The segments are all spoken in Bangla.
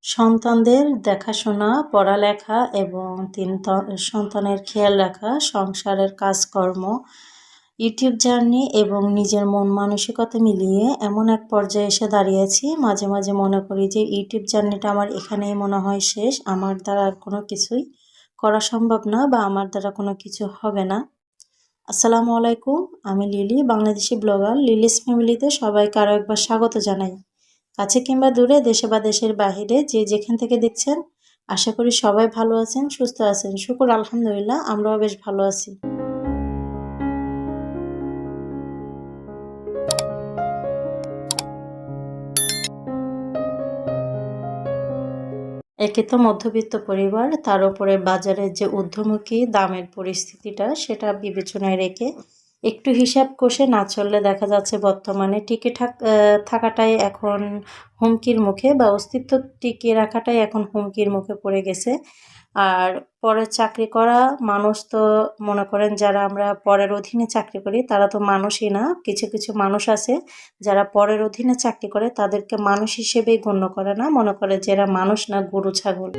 সন্তানদের দেখাশোনা, পড়ালেখা এবং সন্তানের খেয়াল রাখা, সংসারের কাজকর্ম, ইউটিউব জার্নি এবং নিজের মন মানসিকতা মিলিয়ে এমন এক পর্যায়ে এসে দাঁড়িয়েছি, মাঝে মাঝে মনে করি যে ইউটিউব জার্নিটা আমার এখানেই মনে হয় শেষ। আমার দ্বারা আর কোনো কিছুই করা সম্ভব না বা আমার দ্বারা কোনো কিছু হবে না। আসসালামু আলাইকুম, আমি লিলি, বাংলাদেশি ব্লগার লিলিস ফ্যামিলিতে সবাইকে আরও একবার স্বাগত জানাই। কাছে কিংবা দূরে, দেশে বা দেশের বাহিরে যে যেখান থেকে দেখছেন, আশা করি সবাই ভালো আছেন, সুস্থ আছেন। শুকর আলহামদুলিল্লাহ, আমরাও বেশ ভালো আছি। একে তো মধ্যবিত্ত পরিবার, তার উপরে বাজারের যে ঊর্ধ্বমুখী দামের পরিস্থিতিটা সেটা বিবেচনায় রেখে একটু হিসাব কষে না চললে দেখা যাচ্ছে বর্তমানে টিকে থাকাটাই এখন হুমকির মুখে, বা অস্তিত্ব টিকিয়ে রাখাটাই এখন হুমকির মুখে পড়ে গেছে। আর পরের চাকরি করা মানুষ তো মনে করেন, যারা আমরা পরের অধীনে চাকরি করি তারা তো মানুষই না। কিছু কিছু মানুষ আছে যারা পরের অধীনে চাকরি করে তাদেরকে মানুষ হিসেবেই গণ্য করে না, মনে করে যে এরা মানুষ না, গরু ছাগল।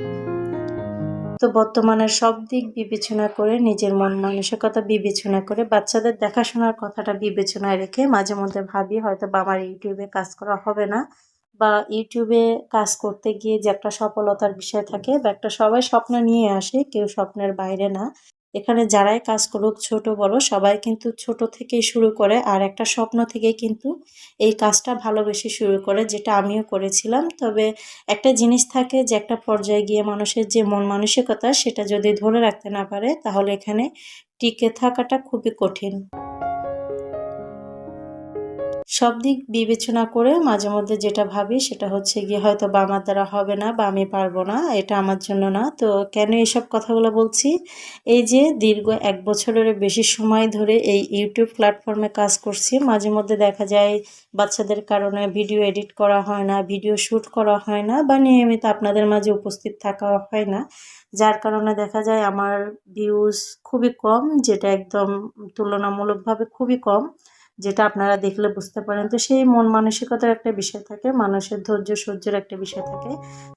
তো বর্তমানের সব দিক বিবেচনা করে, নিজের মন মানসিকতা বিবেচনা করে, বাচ্চাদের দেখাশোনার কথাটা বিবেচনায় রেখে মাঝে মধ্যে ভাবি হয়তো বা আমার ইউটিউবে কাজ করা হবে না, বা ইউটিউবে কাজ করতে গিয়ে যে একটা সফলতার বিষয় থাকে, বা একটা সবাই স্বপ্ন নিয়ে আসে, কেউ স্বপ্নের বাইরে না। এখানে যারাই কাজ করুক, ছোট বড় সবাই কিন্তু ছোট থেকেই শুরু করে, আর একটা স্বপ্ন থেকেই কিন্তু এই কাজটা ভালোবেসে শুরু করে, যেটা আমিও করেছিলাম। তবে একটা জিনিস থাকে যে একটা পর্যায়ে গিয়ে মানুষের যে মন মানসিকতা সেটা যদি ধরে রাখতে না পারে, তাহলে এখানে টিকে থাকাটা খুবই কঠিন। সব দিক বিবেচনা করে মাঝে মধ্যে যেটা ভাবি সেটা হচ্ছে গিয়ে হয়তো বা আমার দ্বারা হবে না, বা আমি পারবো না, এটা আমার জন্য না। তো কেন এইসব কথাগুলো বলছি? এই যে দীর্ঘ 1 বছরের বেশি সময় ধরে এই ইউটিউব প্ল্যাটফর্মে কাজ করছি, মাঝে মধ্যে দেখা যায় বাচ্চাদের কারণে ভিডিও এডিট করা হয় না, ভিডিও শ্যুট করা হয় না, বা নিয়মিত আপনাদের মাঝে উপস্থিত থাকা হয় না। যার কারণে দেখা যায় আমার ভিউজ খুবই কম, যেটা একদম তুলনামূলকভাবে খুবই কম, যেটা আপনারা দেখলে বুঝতে পারেন। তো সেই মন মানসিকতার একটা বিষয় থাকে, মানুষের ধৈর্য সহ্যের একটা বিষয় থাকে।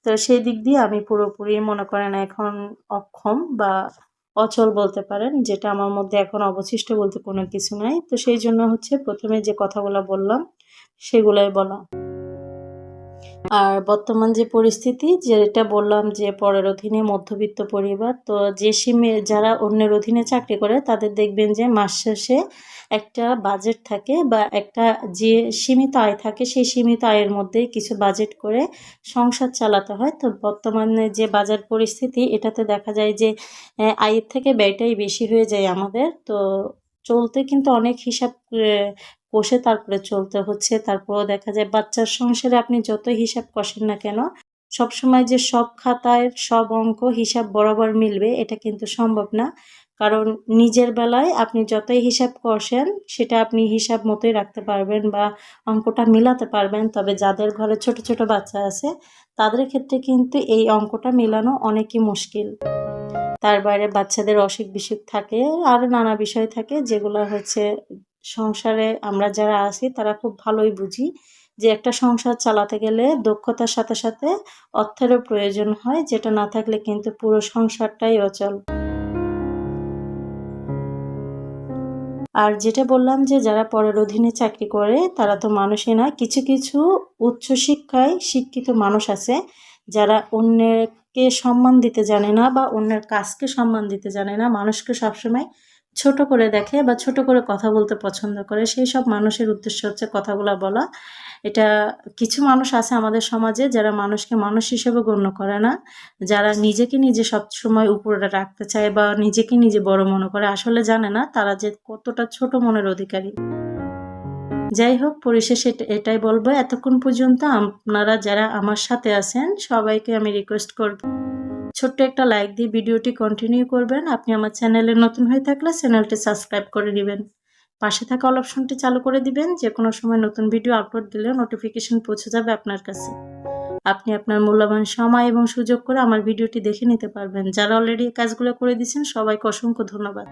তো সেই দিক দিয়ে আমি পুরোপুরি মনে করেন এখন অক্ষম বা অচল বলতে পারেন, যেটা আমার মধ্যে এখন অবশিষ্ট বলতে কোনো কিছু নাই। তো সেই জন্য হচ্ছে প্রথমে যে কথাগুলো বললাম সেগুলাই বলা। আর বর্তমান যে পরিস্থিতি, যেটা বললাম যে পরের অধীনে মধ্যবিত্ত পরিবার, তো যে যারা অন্যের অধীনে চাকরি করে তাদের দেখবেন যে মাস শেষে একটা বাজেট থাকে, বা একটা যে সীমিত আয় থাকে, সেই সীমিত আয়ের মধ্যেই কিছু বাজেট করে সংসার চালাতে হয়। তো বর্তমানে যে বাজার পরিস্থিতি, এটাতে দেখা যায় যে আয়ের থেকে ব্যয়টাই বেশি হয়ে যায় আমাদের। তো চলতে কিন্তু অনেক হিসাব কষে তারপরে চলতে হচ্ছে। তারপরেও দেখা যায় বাচ্চার সংসারে আপনি যতই হিসাব কষেন না কেন, সবসময় যে সব খাতায় সব অঙ্ক হিসাব বরাবর মিলবে এটা কিন্তু সম্ভব না। কারণ নিজের বেলায় আপনি যতই হিসাব কষেন সেটা আপনি হিসাব মতোই রাখতে পারবেন বা অঙ্কটা মিলাতে পারবেন। তবে যাদের ঘরে ছোট ছোট বাচ্চা আছে তাদের ক্ষেত্রে কিন্তু এই অঙ্কটা মেলানো অনেকই মুশকিল। তার বাইরে বাচ্চাদের অসুখ-বিসুখ থাকে, আরও নানা বিষয় থাকে, যেগুলো হচ্ছে সংসারে আমরা যারা আছি তারা খুব ভালোই বুঝি যে একটা সংসার চালাতে গেলে দক্ষতার সাথে সাথে অর্থেরও প্রয়োজন হয়, যেটা না থাকলে কিন্তু পুরো সংসারটাই অচল। আর যেটা বললাম যে যারা পরের অধীনে চাকরি করে তারা তো মানুষই না। কিছু কিছু উচ্চশিক্ষায় শিক্ষিত মানুষ আছে যারা অন্যকে সম্মান দিতে জানে না, বা অন্যের কাজকে সম্মান দিতে জানে না, মানুষকে সবসময় ছোট করে দেখে বা ছোট করে কথা বলতে পছন্দ করে। সেই সব মানুষের উদ্দেশ্য হচ্ছে কথাগুলা বলা। এটা কিছু মানুষ আছে আমাদের সমাজে যারা মানুষকে মানুষ হিসেবে গণ্য করে না, যারা নিজেকে নিজে সবসময় উপরে রাখতে চায় বা নিজেকে নিজে বড় মনে করে, আসলে জানে না তারা যে কতটা ছোট মনের অধিকারী। যাই হোক, পরিশেষে এটাই বলবো, এতক্ষণ পর্যন্ত আপনারা যারা আমার সাথে আছেন সবাইকে আমি রিকোয়েস্ট করব ছোট্ট একটা লাইক দিয়ে ভিডিওটি কন্টিনিউ করবেন। আপনি আমার চ্যানেলে নতুন হয়ে থাকলে চ্যানেলটি সাবস্ক্রাইব করে দিবেন, পাশে থাকা অল অপশনটি চালু করে দিবেন। যে কোনো সময় নতুন ভিডিও আপলোড দিলে নোটিফিকেশন পৌঁছে যাবে আপনার কাছে। আপনি আপনার মূল্যবান সময় এবং সুযোগ করে আমার ভিডিওটি দেখে নিতে পারবেন। যারা অলরেডি এই কাজগুলো করে দিয়েছেন সবাইকে অসংখ্য ধন্যবাদ।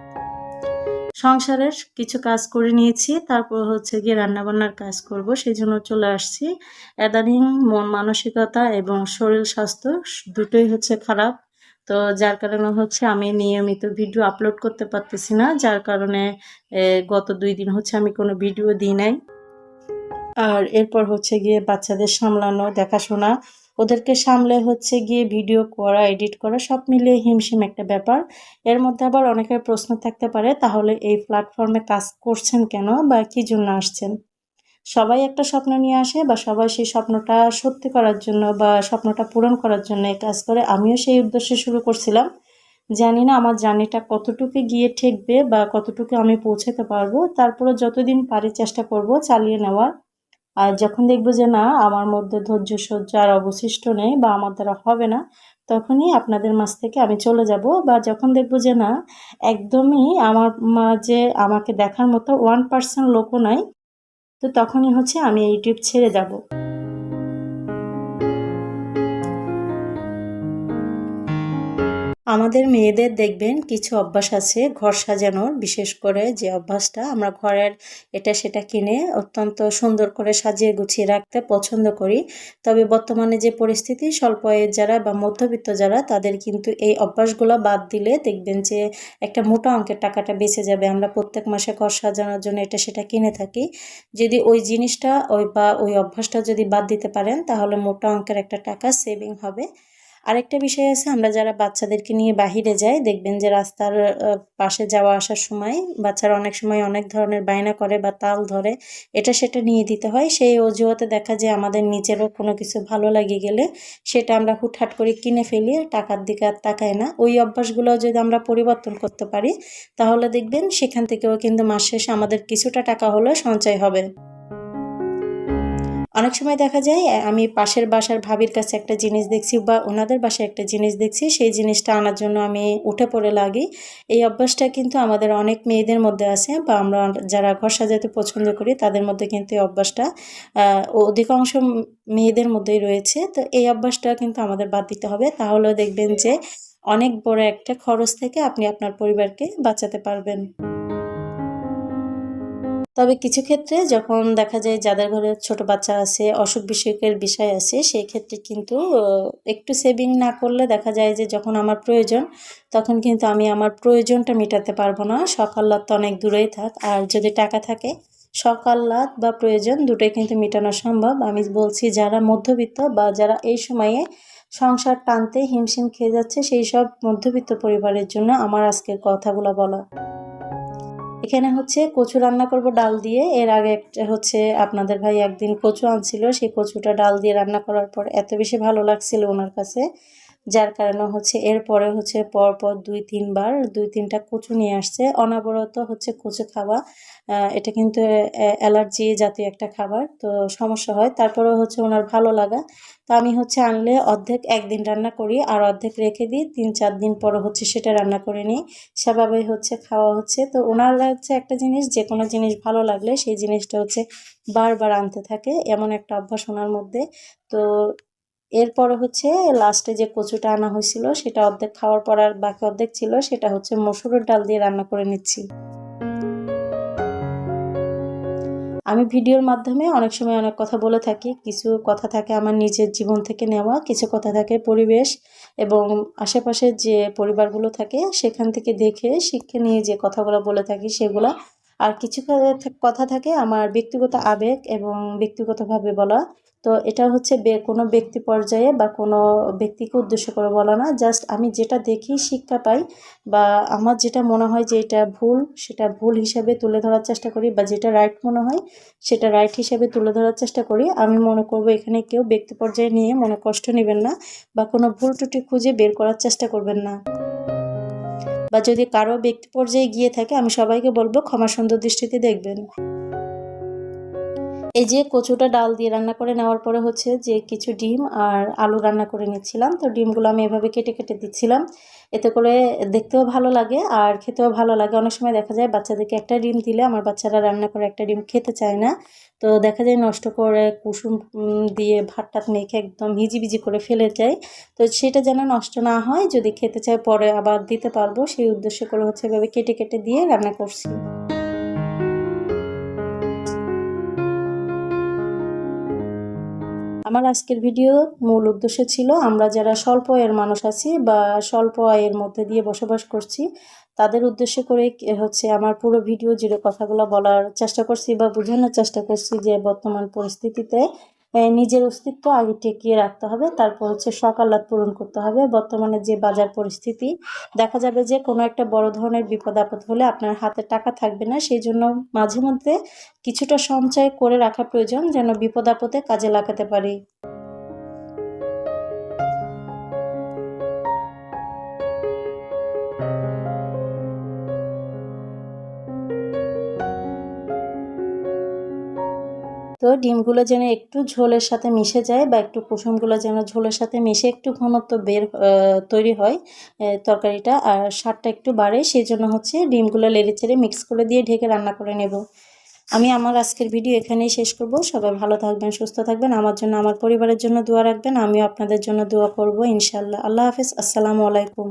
সংসারের কিছু কাজ করে নিয়েছি, তারপর হচ্ছে গিয়ে রান্নাবান্নার কাজ করব, সেই জন্য চলে আসছি। ইদানিং মন মানসিকতা এবং শরীর স্বাস্থ্য দুটোই হচ্ছে খারাপ। তো যার কারণে হচ্ছে আমি নিয়মিত ভিডিও আপলোড করতে পারতেছি না, যার কারণে গত 2 দিন হচ্ছে আমি কোনো ভিডিও দিই নাই। আর এরপর হচ্ছে গিয়ে বাচ্চাদের সামলানো, দেখাশোনা, ওদেরকে সামলে হচ্ছে গিয়ে ভিডিও করা, এডিট করা, সব মিলিয়ে হিমশিম একটা ব্যাপার। এর মধ্যে আবার অনেকের প্রশ্ন থাকতে পারে, তাহলে এই প্ল্যাটফর্মে কাজ করছেন কেন বা কি জন্য আসছেন? সবাই একটা স্বপ্ন নিয়ে আসে বা সবাই সেই স্বপ্নটা সত্যি করার জন্য বা স্বপ্নটা পূরণ করার জন্য এই কাজ করে। আমিও সেই উদ্দেশ্যে শুরু করছিলাম। জানি না আমার জার্নিটা কতটুকু গিয়ে ঠেকবে বা কতটুকু আমি পৌঁছাতে পারবো। তারপরেও যতদিন পারি চেষ্টা করব চালিয়ে নেওয়ার। আর যখন দেখব যে না আমার মধ্যে ধৈর্য সহ্য আর অবশিষ্ট নেই বা আমার দ্বারা হবে না, তখনই আপনাদের মাঝ থেকে আমি চলে যাব। বা যখন দেখব যে না একদমই আমার মাঝে আমাকে দেখার মতো 1% লোকও নাই, তো তখনই হচ্ছে আমি ইউটিউব ছেড়ে যাব। আমাদের মেয়েদের দেখবেন কিছু অভ্যাস আছে ঘর সাজানোর, বিশেষ করে যে অভ্যাসটা আমরা ঘরের এটা সেটা কিনে অত্যন্ত সুন্দর করে সাজিয়ে গুছিয়ে রাখতে পছন্দ করি। তবে বর্তমানে যে পরিস্থিতি, স্বল্প আয়ের যারা বা মধ্যবিত্ত যারা, তাদের কিন্তু এই অভ্যাসগুলো বাদ দিলে দেখবেন যে একটা মোটা অঙ্কের টাকাটা বেঁচে যাবে। আমরা প্রত্যেক মাসে ঘর সাজানোর জন্য এটা সেটা কিনে থাকি। যদি ওই জিনিসটা ওই অভ্যাসটা যদি বাদ দিতে পারেন, তাহলে মোটা অঙ্কের একটা টাকা সেভিং হবে। আরেকটা বিষয় আছে, আমরা যারা বাচ্চাদেরকে নিয়ে বাহিরে যাই দেখবেন যে রাস্তার পাশে যাওয়া আসার সময় বাচ্চারা অনেক সময় অনেক ধরনের বায়না করে বা তাল ধরে, এটা সেটা নিয়ে দিতে হয়। সেই অজুহাতে দেখা যায় আমাদের নিজেরও কোনো কিছু ভালো লাগে গেলে সেটা আমরা হুটহাট করে কিনে ফেলি, টাকার দিকে আর তাকাই না। ওই অভ্যাসগুলো যদি আমরা পরিবর্তন করতে পারি, তাহলে দেখবেন সেখান থেকেও কিন্তু মাস শেষে আমাদের কিছুটা টাকা হলেও সঞ্চয় হবে। অনেক সময় দেখা যায় আমি পাশের বাসার ভাবির কাছে একটা জিনিস দেখছি বা ওনাদের বাসায় একটা জিনিস দেখছি, সেই জিনিসটা আনার জন্য আমি উঠে পড়ে লাগি। এই অভ্যাসটা কিন্তু আমাদের অনেক মেয়েদের মধ্যে আছে বা আমরা যারা ঘর সাজাতে পছন্দ করি তাদের মধ্যে কিন্তু এই অভ্যাসটা অধিকাংশ মেয়েদের মধ্যেই রয়েছে। তো এই অভ্যাসটা কিন্তু আমাদের বাদ দিতে হবে, তাহলেও দেখবেন যে অনেক বড় একটা খরচ থেকে আপনি আপনার পরিবারকে বাঁচাতে পারবেন। তবে কিছু ক্ষেত্রে যখন দেখা যায় যাদের ঘরে ছোট বাচ্চা আছে, অসুখ-বিসুখের বিষয় আছে, সেই ক্ষেত্রে কিন্তু একটু সেভিং না করলে দেখা যায় যে যখন আমার প্রয়োজন, তখন কিন্তু আমি আমার প্রয়োজনটা মেটাতে পারবো না। শখ-আহ্লাদ তো অনেক দূরেই থাক। আর যদি টাকা থাকে, শখ-আহ্লাদ বা প্রয়োজন দুটোই কিন্তু মেটানো সম্ভব। আমি বলছি যারা মধ্যবিত্ত বা যারা এই সময়ে সংসার টানতে হিমশিম খেয়ে যাচ্ছে, সেই সব মধ্যবিত্ত পরিবারের জন্য আমার আজকের কথাগুলো বলা। এখানে হচ্ছে কচু রান্না করব ডাল দিয়ে। এর আগে একটা হচ্ছে আপনাদের ভাই একদিন কচু আনছিল, সেই কচুটা ডাল দিয়ে রান্না করার পর এত বেশি ভালো লাগছিল ওনার কাছে, যার কারণে হচ্ছে এরপরে হচ্ছে পরপর ২-৩ বার ২-৩টা কচু নিয়ে আসছে। অনবরত হচ্ছে কচু খাওয়া এটা কিন্তু অ্যালার্জি জাতীয় একটা খাবার, তো সমস্যা হয়। তারপরেও হচ্ছে ওনার ভালো লাগা। তো আমি হচ্ছে আনলে অর্ধেক একদিন রান্না করি আর অর্ধেক রেখে দিই। ৩-৪ দিন পরে হচ্ছে সেটা রান্না করে নিই। সেভাবে হচ্ছে খাওয়া হচ্ছে। তো ওনার হচ্ছে একটা জিনিস, যেকোনো জিনিস ভালো লাগলে সেই জিনিসটা হচ্ছে বারবার আনতে থাকে। এমন একটা অভ্যাস ওনার মধ্যে। তো এরপরে হচ্ছে লাস্টে যে কচুটা আনা হয়েছিল সেটা অর্ধেক খাওয়ার পর আর বাকি অর্ধেক ছিল, সেটা হচ্ছে মসুরের ডাল দিয়ে রান্না করে নিচ্ছি। আমি ভিডিওর মাধ্যমে অনেক সময় অনেক কথা বলে থাকি। কিছু কথা থাকে আমার নিজের জীবন থেকে নেওয়া, কিছু কথা থাকে পরিবেশ এবং আশেপাশের যে পরিবারগুলো থাকে সেখান থেকে দেখে শিক্ষা নিয়ে যে কথাগুলো বলে থাকি সেগুলা। আর কিছু কথা থাকে আমার ব্যক্তিগত আবেগ এবং ব্যক্তিগতভাবে বলা। তো এটা হচ্ছে কোনো ব্যক্তি পর্যায়ে বা কোনো ব্যক্তিকে উদ্দেশ্য করে বলা না। জাস্ট আমি যেটা দেখি শিক্ষা পাই বা আমার যেটা মনে হয় যে এটা ভুল, সেটা ভুল হিসাবে তুলে ধরার চেষ্টা করি, বা যেটা রাইট মনে হয় সেটা রাইট হিসাবে তুলে ধরার চেষ্টা করি। আমি মনে করব এখানে কেউ ব্যক্তি পর্যায়ে নিয়ে মনে কষ্ট নেবেন না বা কোনো ভুল ত্রুটি খুঁজে বের করার চেষ্টা করবেন না। বা যদি কারো ব্যক্তি পর্যায়ে গিয়ে থাকে, আমি সবাইকে বলবো ক্ষমা সুন্দর দৃষ্টিতে দেখবেন। এই যে কচুটা ডাল দিয়ে রান্না করে নেওয়ার পরে হচ্ছে যে কিছু ডিম আর আলু রান্না করে নিচ্ছিলাম। তো ডিমগুলো আমি এভাবে কেটে কেটে দিচ্ছিলাম। এতে করে দেখতেও ভালো লাগে আর খেতেও ভালো লাগে। অনেক সময় দেখা যায় বাচ্চাদেরকে একটা ডিম দিলে আমার বাচ্চারা রান্না করে একটা ডিম খেতে চায় না, তো দেখা যায় নষ্ট করে কুসুম দিয়ে ভাত টাত মেখে একদম হিজিবিজি করে ফেলে যায়। তো সেটা যেন নষ্ট না হয়, যদি খেতে চায় পরে আবার দিতে পারবো, সেই উদ্দেশ্য করে হচ্ছে এভাবে কেটে কেটে দিয়ে রান্না করছি। আমার আজকের ভিডিও মূল উদ্দেশ্য ছিল আমরা যারা স্বল্প আয়ের মানুষ আছি বা স্বল্প আয়ের মধ্যে দিয়ে বসবাস করছি, তাদের উদ্দেশ্য করে হচ্ছে আমার পুরো ভিডিও জুড়ে কথাগুলো বলার চেষ্টা করছি বা বোঝানোর চেষ্টা করছি যে বর্তমান পরিস্থিতিতে নিজের অস্তিত্ব আগে টিকিয়ে রাখতে হবে, তারপর হচ্ছে শখ আহ্লাদ পূরণ করতে হবে। বর্তমানে যে বাজার পরিস্থিতি, দেখা যাবে যে কোনো একটা বড় ধরনের বিপদ আপদ হলে আপনার হাতে টাকা থাকবে না, সেই জন্য মাঝে মধ্যে কিছুটা সঞ্চয় করে রাখা প্রয়োজন, যেন বিপদ আপদে কাজে লাগাতে পারি। তো ডিমগুলো যেন একটু ঝোলের সাথে মিশে যায় বা একটু কুসুমগুলো যেন ঝোলের সাথে মিশে একটু ঘনত্ব তৈরি হয় তরকারিটা, আর স্বাদটা একটু বাড়ে, সেই জন্য হচ্ছে ডিমগুলো নেড়ে চেড়ে মিক্স করে দিয়ে ঢেকে রান্না করে নেব। আমি আমার আজকের ভিডিও এখানেই শেষ করব। সবাই ভালো থাকবেন, সুস্থ থাকবেন, আমার জন্য আমার পরিবারের জন্য দোয়া রাখবেন, আমিও আপনাদের জন্য দোয়া করব ইনশাআল্লাহ। আল্লাহ হাফেজ, আসসালামু আলাইকুম।